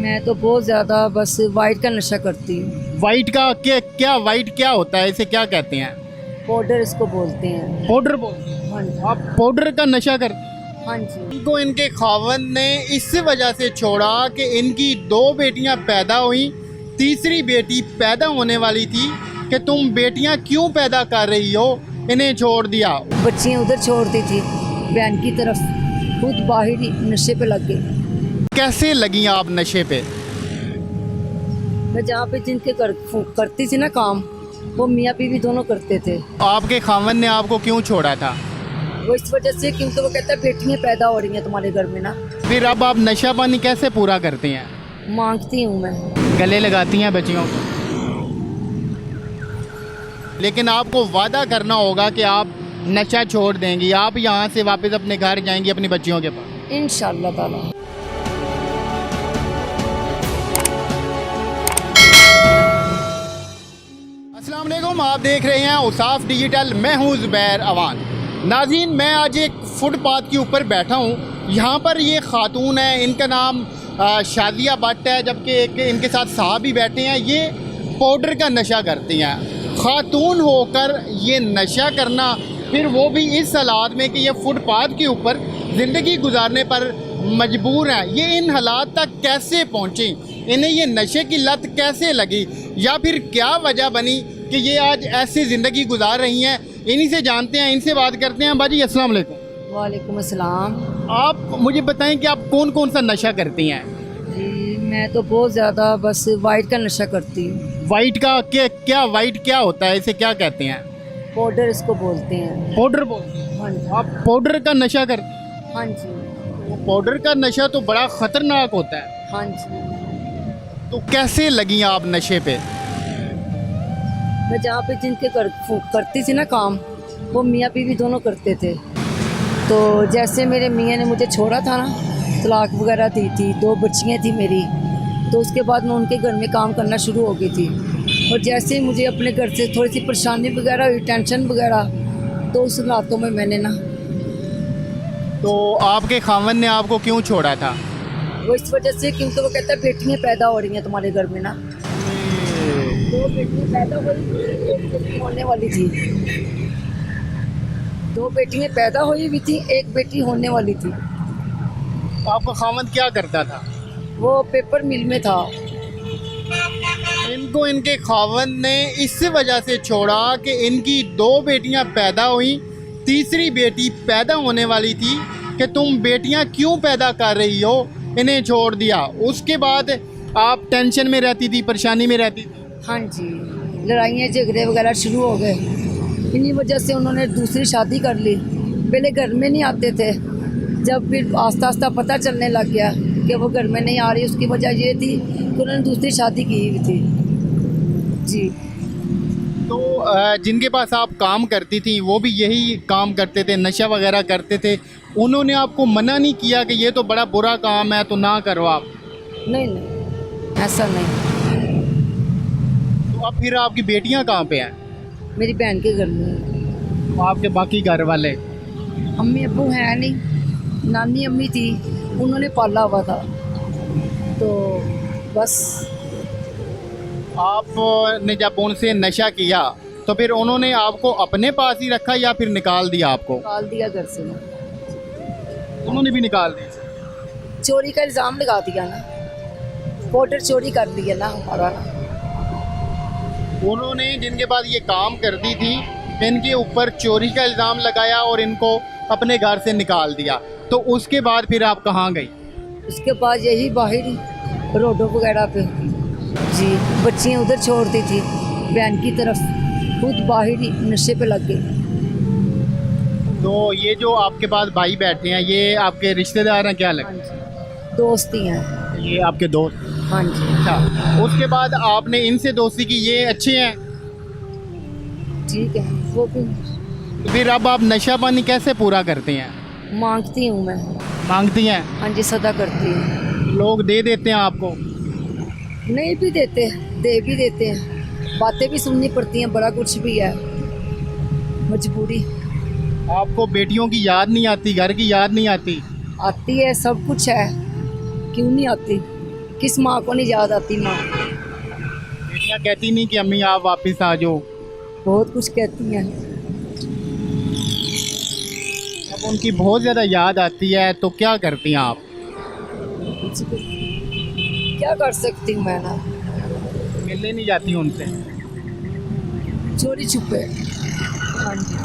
मैं तो बहुत ज़्यादा बस वाइट का नशा करती हूँ। वाइट का क्या वाइट क्या होता है, इसे क्या कहते हैं? पाउडर इसको बोलते हैं। पाउडर बोलते हैं। हाँ जी। आप पाउडर का नशा करते हैं? हाँ जी। इनको इनके खावंद ने इस वजह से छोड़ा कि इनकी 2 बेटियां पैदा हुई, तीसरी बेटी पैदा होने वाली थी कि तुम बेटियां क्यों पैदा कर रही हो, इन्हें छोड़ दिया। बच्चियाँ उधर छोड़ दी थी बहन की तरफ, खुद बाहर ही नशे पे लग गई। कैसे लगी आप नशे पे? मैं जहाँ पे जिनके करती थी ना काम, वो मियाँ बीवी दोनों करते थे। आपके खावंद ने आपको क्यों छोड़ा था? वो इस वजह से क्योंकि वो कहता है बेटियाँ पैदा हो रही हैं तुम्हारे घर में ना। फिर अब आप नशा पानी कैसे पूरा करती हैं? मांगती हूँ मैं। गले लगाती हैं बच्चियों को? लेकिन आपको वादा करना होगा कि आप नशा छोड़ देंगी, आप यहाँ से वापस अपने घर जाएंगी अपनी बच्चियों के पास। इंशाअल्लाह ताला। अस्सलाम वालेकुम, आप देख रहे हैं उसाफ डिजिटल, मैं हूँ ज़ुबैर अवान। नाज़रीन, मैं आज एक फुटपाथ के ऊपर बैठा हूँ। यहाँ पर ये ख़ातून है, इनका नाम शादिया भट्ट है, जबकि एक इनके साथ साहब भी बैठे हैं। ये पाउडर का नशा करती हैं। ख़ातून होकर ये नशा करना, फिर वो भी इस हालात में कि ये फुटपाथ के ऊपर ज़िंदगी गुजारने पर मजबूर हैं। ये इन हालात तक कैसे पहुँची, इन्हें ये नशे की लत कैसे लगी, या फिर क्या वजह बनी कि ये आज ऐसी ज़िंदगी गुजार रही हैं, इन्हीं से जानते हैं, इनसे बात करते हैं। बाजी अस्सलाम वालेकुम। वालेकुम अस्सलाम। आप मुझे बताएं कि आप कौन कौन सा नशा करती हैं? जी मैं तो बहुत ज़्यादा बस वाइट का नशा करती हूँ। वाइट का क्या वाइट क्या होता है, इसे क्या कहते हैं? पाउडर इसको बोलते हैं। पाउडर बोलते हैं। हाँ जी। आप पाउडर का नशा करते हैं? हाँ जी। तो पाउडर का नशा तो बड़ा ख़तरनाक होता है। हाँ जी। तो कैसे लगी आप नशे पे? मैं जहाँ पे जिनके करती थी ना काम, वो मियाँ बीवी दोनों करते थे। तो जैसे मेरे मियाँ ने मुझे छोड़ा था ना, तलाक वगैरह दी थी, 2 बच्चियाँ थी मेरी, तो उसके बाद मैं उनके घर में काम करना शुरू हो गई थी। और जैसे ही मुझे अपने घर से थोड़ी सी परेशानी वगैरह हुई, टेंशन वगैरह, तो उस हालातों में मैंने ना। तो आपके खावंद ने आपको क्यों छोड़ा था? वो इस वजह से क्योंकि वो कहता है बेटियाँ पैदा हो रही हैं तुम्हारे घर में ना। 2 बेटियाँ पैदा हुई, एक बेटी होने वाली थी। 2 बेटियाँ पैदा हुई भी थी, एक बेटी होने वाली थी। आपका खावंद क्या करता था? वो पेपर मिल में था। इनको इनके खावंद ने इस वजह से छोड़ा कि इनकी 2 बेटियां पैदा हुई, तीसरी बेटी पैदा होने वाली थी कि तुम बेटियां क्यों पैदा कर रही हो, इन्हें छोड़ दिया। उसके बाद आप टेंशन में रहती थी, परेशानी में रहती थी? हाँ जी, लड़ाइयाँ झगड़े वगैरह शुरू हो गए। इन्हीं वजह से उन्होंने दूसरी शादी कर ली। पहले घर में नहीं आते थे, जब फिर आस्ता आस्ता पता चलने लग गया कि वो घर में नहीं आ रही, उसकी वजह ये थी कि उन्होंने दूसरी शादी की हुई थी। जी। तो जिनके पास आप काम करती थी वो भी यही काम करते थे, नशा वगैरह करते थे? उन्होंने आपको मना नहीं किया कि ये तो बड़ा बुरा काम है, तो ना करो आप? नहीं नहीं, ऐसा नहीं। तो अब फिर आपकी बेटियां कहाँ पे हैं? मेरी बहन के घर में। तो आपके बाकी घर वाले? अम्मी अब्बू हैं नहीं, नानी अम्मी थी, उन्होंने पाला हुआ था, तो बस। आपने जब उनसे नशा किया तो फिर उन्होंने आपको अपने पास ही रखा या फिर निकाल दिया आपको? निकाल दिया घर से ना। उन्होंने भी निकाल दिया? चोरी का इल्ज़ाम लगा दिया ना, पाउडर चोरी कर दिया ना हमारा। उन्होंने जिनके पास ये काम करती थी इनके ऊपर चोरी का इल्ज़ाम लगाया और इनको अपने घर से निकाल दिया। तो उसके बाद फिर आप कहाँ गई? उसके बाद यही बाहर रोडों वगैरह पे जी, बच्चियाँ उधर छोड़ दी थी बहन की तरफ, खुद बाहर ही नशे पे लग गई। तो ये जो आपके पास भाई बैठे हैं, ये आपके रिश्तेदार हैं क्या हाँ लगे? जी, दोस्ती हैं। ये आपके दोस्त? हाँ जी। अच्छा, उसके बाद आपने इनसे दोस्ती की, ये अच्छे हैं? ठीक है, वो भी फिर अब आप नशा पानी कैसे पूरा करते हैं? मांगती हूँ मैं। मांगती हैं? हाँ जी, सदा करती हूँ। लोग दे देते हैं आपको? नहीं भी देते, दे भी देते हैं, बातें भी सुननी पड़ती हैं, बड़ा कुछ भी है, मजबूरी। आपको बेटियों की याद नहीं आती, घर की याद नहीं आती? आती है, सब कुछ है, क्यों नहीं आती। किस माँ को नहीं याद आती माँ। बेटियाँ कहती नहीं कि अम्मी आप वापस आ जाओ? बहुत कुछ कहती हैं। अब उनकी बहुत ज़्यादा याद आती है तो क्या करती हैं आप? क्या कर सकती हूँ मैं ना, मिलने नहीं जाती उनसे? चोरी छुपे। हाँ जी।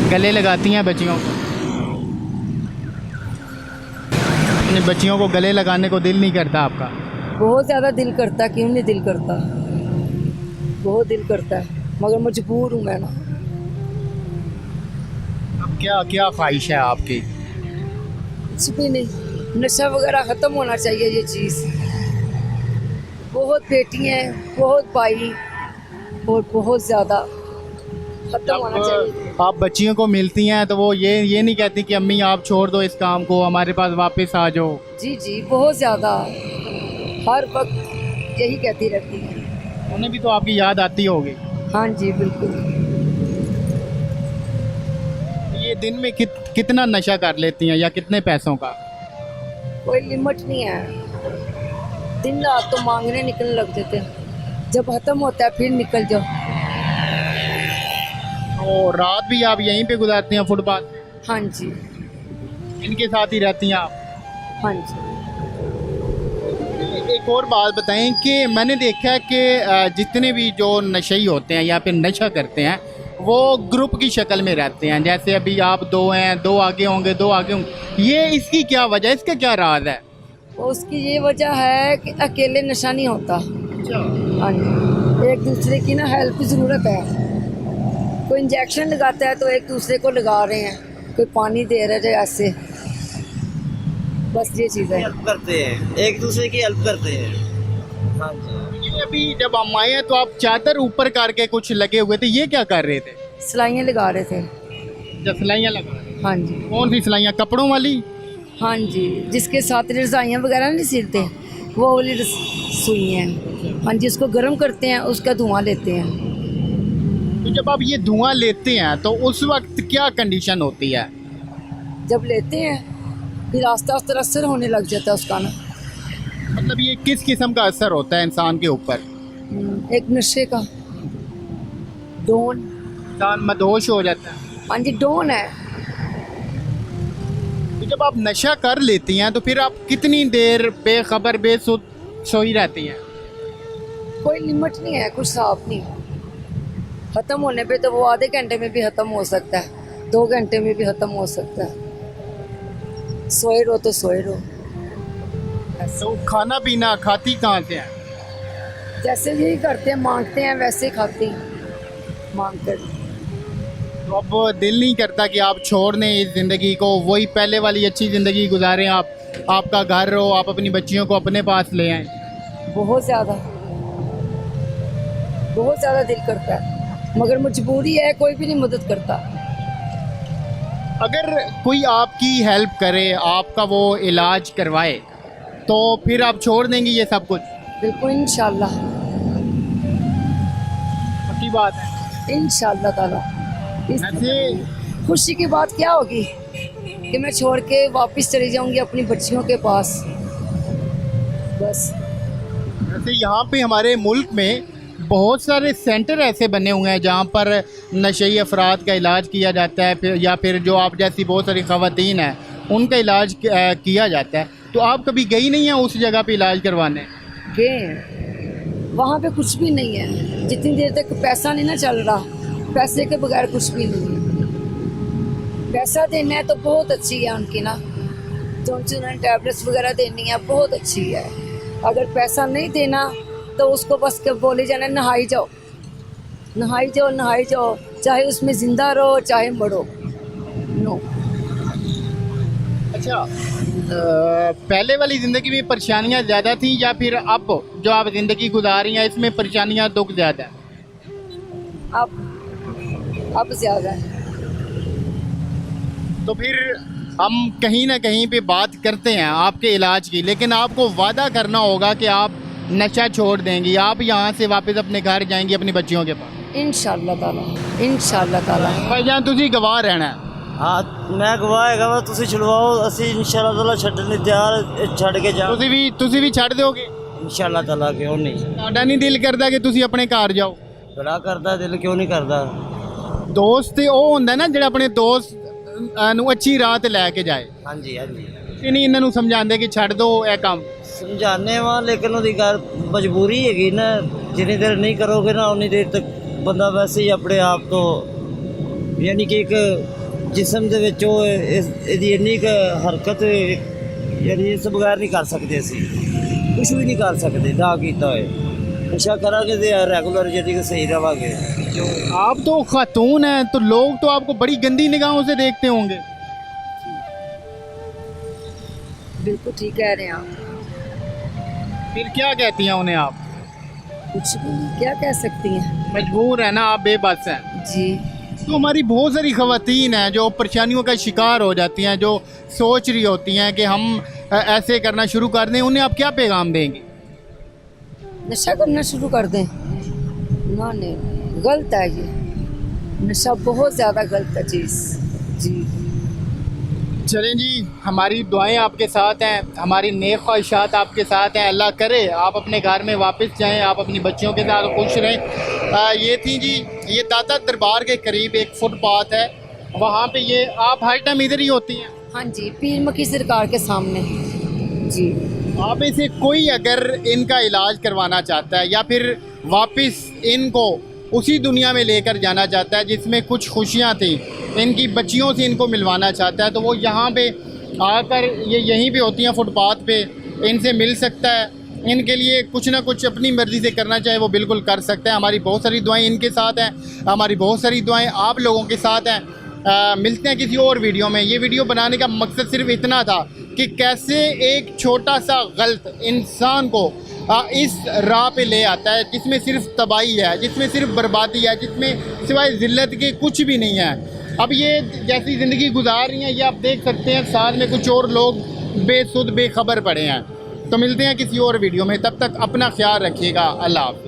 गले लगाती हैं बच्चियों को? अपनी बच्चियों को गले लगाने को दिल नहीं करता आपका? बहुत ज़्यादा दिल करता, क्यों नहीं दिल करता, बहुत दिल करता है, मगर मजबूर हूँ मैं ना। अब क्या क्या ख्वाहिश है आपकी? कुछ भी नहीं, नशा वगैरह ख़त्म होना चाहिए ये चीज़। बहुत बेटियाँ हैं, बहुत भाई, और बहुत ज़्यादा ख़त्म होना चाहिए। आप बच्चियों को मिलती हैं तो वो ये नहीं कहती कि अम्मी आप छोड़ दो इस काम को, हमारे पास वापस आ जाओ? जी जी, बहुत ज़्यादा, हर वक्त यही कहती रहती है। उन्हें भी तो आपकी याद आती होगी? हाँ जी बिल्कुल। ये दिन में कितना नशा कर लेती हैं या कितने पैसों का? कोई लिमिट नहीं है, दिन रात तो मांगने निकलने लग जाते हैं, जब ख़त्म होता है फिर निकल जाओ। तो रात भी आप यहीं पे गुजारती हैं फुटपाथ? हाँ जी। इनके साथ ही रहती हैं आप? हाँ जी। एक और बात बताएं कि मैंने देखा है कि जितने भी जो नशेई होते हैं या फिर नशा करते हैं वो ग्रुप की शक्ल में रहते हैं, जैसे अभी आप दो हैं, दो आगे होंगे, दो आगे होंगे, ये इसकी क्या वजह, इसका क्या राज है? उसकी ये वजह है कि अकेले नशा नहीं होता। हाँ जी, एक दूसरे की ना हेल्प की ज़रूरत है। कोई इंजेक्शन लगाता है तो एक दूसरे को लगा रहे हैं, कोई पानी दे रहा है ऐसे, बस ये चीज़ है। हेल्प करते हैं, एक दूसरे की हेल्प करते हैं। हाँ जी। अभी जब हम आए हैं तो आप चादर ऊपर करके कुछ लगे हुए थे, ये क्या कर रहे थे? सिलाइयाँ लगा रहे थे। जब सिलाइयाँ लगा रहे थे? हाँ जी। कौन सी सिलाइयाँ, कपड़ों वाली? हाँ जी, जिसके साथ रज़ाइयाँ वगैरह नहीं सिलते, वो वाली सुई हैं। हाँ जी, उसको गर्म करते हैं, उसका धुआं लेते हैं। तो जब आप ये धुआं लेते हैं तो उस वक्त क्या कंडीशन होती है? जब लेते हैं फिर आस्ता आस्ता असर होने लग जाता है उसका ना। मतलब ये किस किस्म का असर होता है इंसान के ऊपर? एक नशे का, डोन। इंसान मदहोश हो जाता है? हाँ जी, डोन है। तो जब आप नशा कर लेती हैं तो फिर आप कितनी देर बेखबर बेसुध सोई रहती हैं? कोई लिमिट नहीं है, कुछ साफ नहीं। ख़त्म होने पे तो वो आधे घंटे में भी ख़त्म हो सकता है, 2 घंटे में भी ख़त्म हो सकता है। सोए रहो तो सोए रहो। तो खाना पीना खाती कहाँ से है? जैसे यही करते हैं, मांगते हैं वैसे खाते हैं, मांग कर। तो अब दिल नहीं करता कि आप छोड़ दें इस ज़िंदगी को, वही पहले वाली अच्छी ज़िंदगी गुजारें, आपका घर हो, आप अपनी बच्चियों को अपने पास ले आएं? बहुत ज़्यादा दिल करता है, मगर मजबूरी है, कोई भी नहीं मदद करता। अगर कोई आपकी हेल्प करे, आपका वो इलाज करवाए, तो फिर आप छोड़ देंगी ये सब कुछ? बिल्कुल, इंशाल्लाह। पक्की बात है? इंशाल्लाह ताला। वैसे खुशी की बात क्या होगी कि मैं छोड़ के वापस चली जाऊंगी अपनी बच्चियों के पास, बस। वैसे यहाँ पे हमारे मुल्क में बहुत सारे सेंटर ऐसे बने हुए हैं जहाँ पर नशेई अफराद का इलाज किया जाता है, या फिर जो आप जैसी बहुत सारी ख़वातीन हैं उनका इलाज किया जाता है। तो आप कभी गई नहीं हैं उस जगह पे इलाज करवाने? गए, वहाँ पे कुछ भी नहीं है, जितनी देर तक पैसा नहीं ना चल रहा, पैसे के बगैर कुछ भी नहीं है। पैसा देना है तो बहुत अच्छी है उनकी ना, जॉनसन टैबलेट्स वगैरह देनी है, बहुत अच्छी है। अगर पैसा नहीं देना तो उसको बस के बोले जाना नहाई जाओ, नहाई जाओ, नहाई जाओ, चाहे उसमें ज़िंदा रहो चाहे मरो। नो। अच्छा, पहले वाली ज़िंदगी में परेशानियाँ ज़्यादा थी या फिर अब जो आप ज़िंदगी गुजार रही हैं इसमें परेशानियाँ दुख ज़्यादा है? अब ज़्यादा है। तो फिर हम कहीं ना कहीं पे बात करते हैं आपके इलाज की, लेकिन आपको वादा करना होगा कि आप नशा छोड़ देंगी, आप यहाँ से वापस अपने घर जाएंगी अपनी बच्चियों के पास? इंशाल्लाह ताला, इंशाल्लाह ताला। भाईजान तुसी गवाह रहना है, हाँ मैं गवाह हैगा वा तुसी छुड़वाओ ਅਸੀਂ इंशाल्लाह ताला ਛੱਡਣ ਲਈ ਤਿਆਰ ਛੱਡ ਕੇ ਜਾ ਤੁਸੀਂ ਵੀ ਛੱਡ ਦਿਓਗੇ? इंशाल्लाह ताला क्यों नहीं ਤੁਹਾਡਾ ਨਹੀਂ ਦਿਲ ਕਰਦਾ ਕਿ ਤੁਸੀਂ ਆਪਣੇ ਘਰ ਜਾਓ? बड़ा करदा दिल क्यों नहीं करदा ਦੋਸਤ ਤੇ ਉਹ ਹੁੰਦਾ ਨਾ ਜਿਹੜਾ ਆਪਣੇ ਦੋਸਤ ਨੂੰ ਅੱਛੀ ਰਾਹ ਤੇ ਲੈ ਕੇ ਜਾਏ। हाँ जी हाँ जी ਕਿ ਨਹੀਂ ਇਹਨਾਂ ਨੂੰ ਸਮਝਾਉਂਦੇ ਕਿ ਛੱਡ ਦਿਓ ਇਹ ਕੰਮ? समझाने वा लेकिन ਉਹਦੀ ਗੱਲ ਮਜਬੂਰੀ ਹੈਗੀ ਨਾ ਜਿੰਨੀ ਦੇਰ ਨਹੀਂ ਕਰੋਗੇ ਨਾ ਉਨੀ ਦੇਰ ਤੱਕ ਬੰਦਾ ਵੈਸੇ ਹੀ ਆਪਣੇ ਆਪ ਤੋਂ ਯਾਨੀ ਕਿ ਇੱਕ ਜਿਸਮ ਦੇ ਵਿੱਚ ਉਹ ਇਹਦੀ ਇੰਨੀ ਕੁ ਹਰਕਤ ਯਾਨੀ ਇਸ ਬਗੈਰ ਨਹੀਂ ਕਰ ਸਕਦੇ ਅਸੀਂ ਕੁਝ ਵੀ ਨਹੀਂ ਕਰ ਸਕਦੇ ਨਾ ਕੀਤਾ ਹੋਏ ਨਸ਼ਾ ਕਰਾਂਗੇ ਤੇ ਰੈਗੂਲਰ ਜਿਹੜੀ ਕਿ ਸਹੀ ਰਵਾਂਗੇ जो आप तो खातून हैं तो लोग तो आपको बड़ी गंदी निगाहों से देखते होंगे। बिल्कुल ठीक कह रहे हैं आप। फिर क्या कहती हैं उन्हें आप? कुछ भी नहीं, क्या कह सकती हैं। मजबूर है ना आप, बेबस हैं। जी तो हमारी बहुत सारी ख़वातीन हैं जो परेशानियों का शिकार हो जाती हैं, जो सोच रही होती हैं कि हम ऐसे करना शुरू कर दें, उन्हें आप क्या पैगाम देंगे? नशा करना शुरू कर दें ना, नहीं गलत है ये नशा, बहुत ज़्यादा गलत है चीज़। जी चलें जी, हमारी दुआएं आपके साथ हैं, हमारी नेक ख्वाहिशात आपके साथ हैं। अल्लाह करे आप अपने घर में वापस जाएं, आप अपनी बच्चियों के साथ खुश रहें। ये थी जी, ये दाता दरबार के करीब एक फुटपाथ है, वहाँ पे ये आप हर टाइम इधर ही होती हैं? हाँ जी, पीर मक्की सरकार के सामने। जी आप में से कोई अगर इनका इलाज करवाना चाहता है या फिर वापस इनको उसी दुनिया में लेकर जाना चाहता है जिसमें कुछ खुशियाँ थी, इनकी बच्चियों से इनको मिलवाना चाहता है, तो वो यहाँ पे आकर ये यहीं पे होती हैं फुटपाथ पे, इनसे मिल सकता है। इनके लिए कुछ ना कुछ अपनी मर्ज़ी से करना चाहे वो बिल्कुल कर सकते हैं। हमारी बहुत सारी दुआएं इनके साथ हैं, हमारी बहुत सारी दुआएं आप लोगों के साथ हैं। मिलते हैं किसी और वीडियो में। ये वीडियो बनाने का मकसद सिर्फ इतना था कि कैसे एक छोटा सा गलत इंसान को इस राह पे ले आता है जिसमें सिर्फ तबाही है, जिसमें सिर्फ बर्बादी है, जिसमें सिवाय ज़िल्लत के कुछ भी नहीं है। अब ये जैसी ज़िंदगी गुजार रही हैं ये आप देख सकते हैं, साथ में कुछ और लोग बेसुध बेखबर पड़े हैं। तो मिलते हैं किसी और वीडियो में, तब तक अपना ख्याल रखिएगा। अल्लाह हाफ़िज़।